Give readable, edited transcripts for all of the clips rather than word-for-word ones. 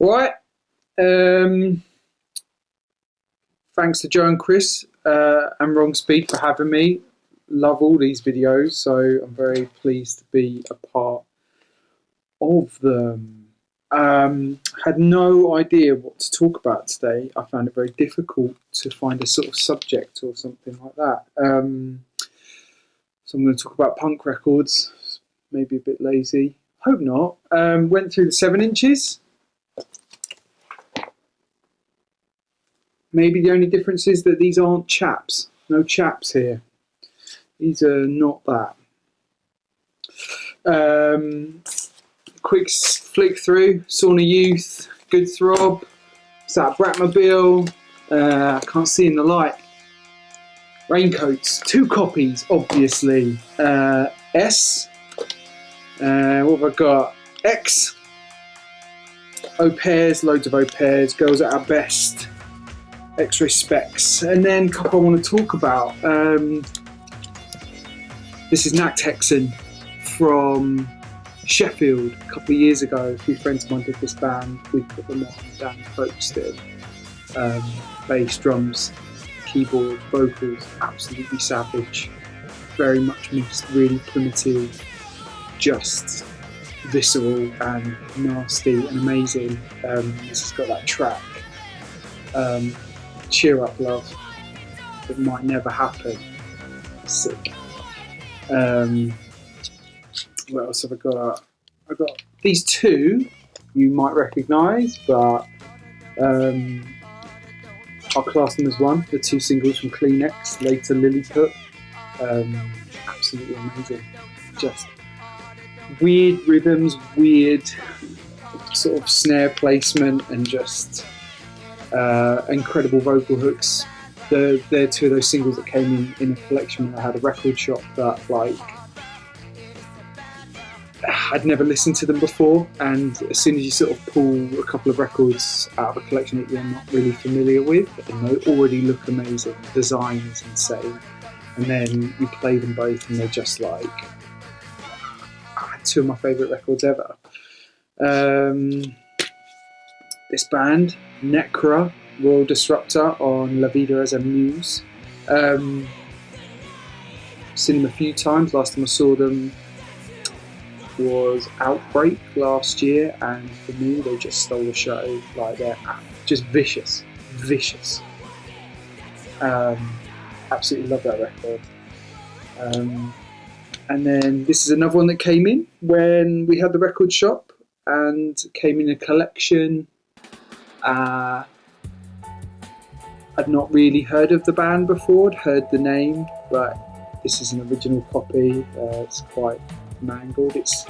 All right. Thanks to Joe and Chris and Wrong Speed for having me. Love all these videos, so I'm very pleased to be a part of them. Had no idea what to talk about today. I found it very difficult to find a sort of subject or something like that. So I'm going to talk about punk records, maybe a bit lazy. Hope not. Went through the 7 inches. Maybe the only difference is that these aren't chaps. No chaps here. These are not that. Quick flick through. Sauna Youth. Good Throb. It's that Bratmobile. I can't see in the light. Raincoats. 2 copies, obviously. S. What have I got? X. Au pairs. Loads of au pairs. Girls at our best. X-ray specs, and then a couple I want to talk about. This is Nachthexen from Sheffield. A couple of years ago, a few friends of mine did this band. We put them on down the Folkestone. Bass, drums, keyboard, vocals, absolutely savage. Very much mixed, really primitive, just visceral and nasty and amazing. This has got that track. Cheer Up Love, it might never happen. Sick. What else have I got? I've got these 2 you might recognise, but I'll class them as one. The 2 singles from Kleenex, later Lilliput. Absolutely amazing. Just weird rhythms, weird sort of snare placement, and just incredible vocal hooks. They're 2 of those singles that came in a collection when I had a record shop that, like, I'd never listened to them before, and as soon as you sort of pull a couple of records out of a collection that you're not really familiar with and they already look amazing, the design is insane, and then you play them both and they're just like 2 of my favourite records ever. This band, Nekra, Royal Disruptor on La Vida as a Muse. Seen them a few times. Last time I saw them was Outbreak last year, and for me they just stole the show. Like, they're just vicious. Absolutely love that record. And then this is another one that came in when we had the record shop, and came in a collection. I'd not really heard of the band before. I'd heard the name, but this is an original copy. It's quite mangled. It's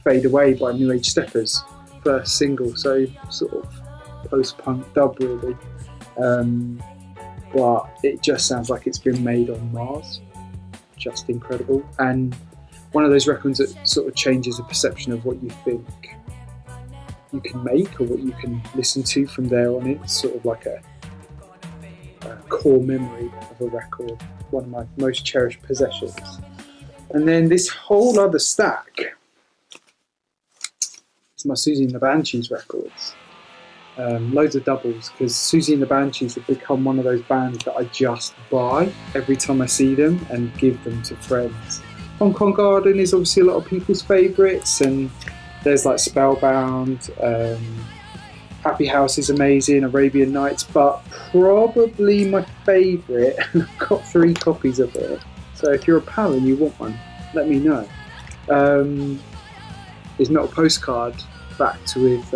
Fade Away by New Age Steppers, first single, so sort of post-punk dub really. But it just sounds like it's been made on Mars. Just incredible. And one of those records that sort of changes the perception of what you think you can make or what you can listen to from there on in. It's sort of like a core memory of a record, one of my most cherished possessions. And then this whole other stack is my Siouxsie And The Banshees records. Loads of doubles, because Siouxsie And The Banshees have become one of those bands that I just buy every time I see them and give them to friends. Hong Kong Garden is obviously a lot of people's favourites, and there's like Spellbound, Happy House is amazing, Arabian Nights, but probably my favourite, and I've got 3 copies of it, so if you're a pal and you want one, let me know, is Metal Postcard backed with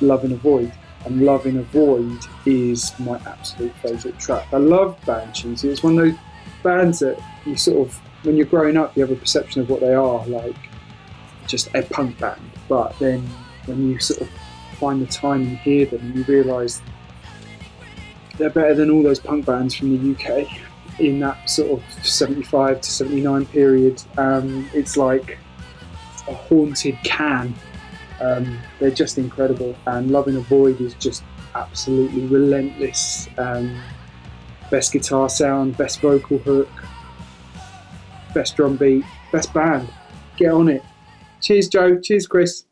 Love in a Void. And Love in a Void is my absolute favourite track. I love Banshees. It's one of those bands that you sort of, when you're growing up, you have a perception of what they are, like just a punk band, but then when you sort of find the time and hear them, you realise they're better than all those punk bands from the UK in that sort of 75 to 79 period. It's like a haunted can. They're just incredible, and Love in a Void is just absolutely relentless. Best guitar sound, best vocal hook, best drum beat, best band. Get on it. Cheers, Joe. Cheers, Chris.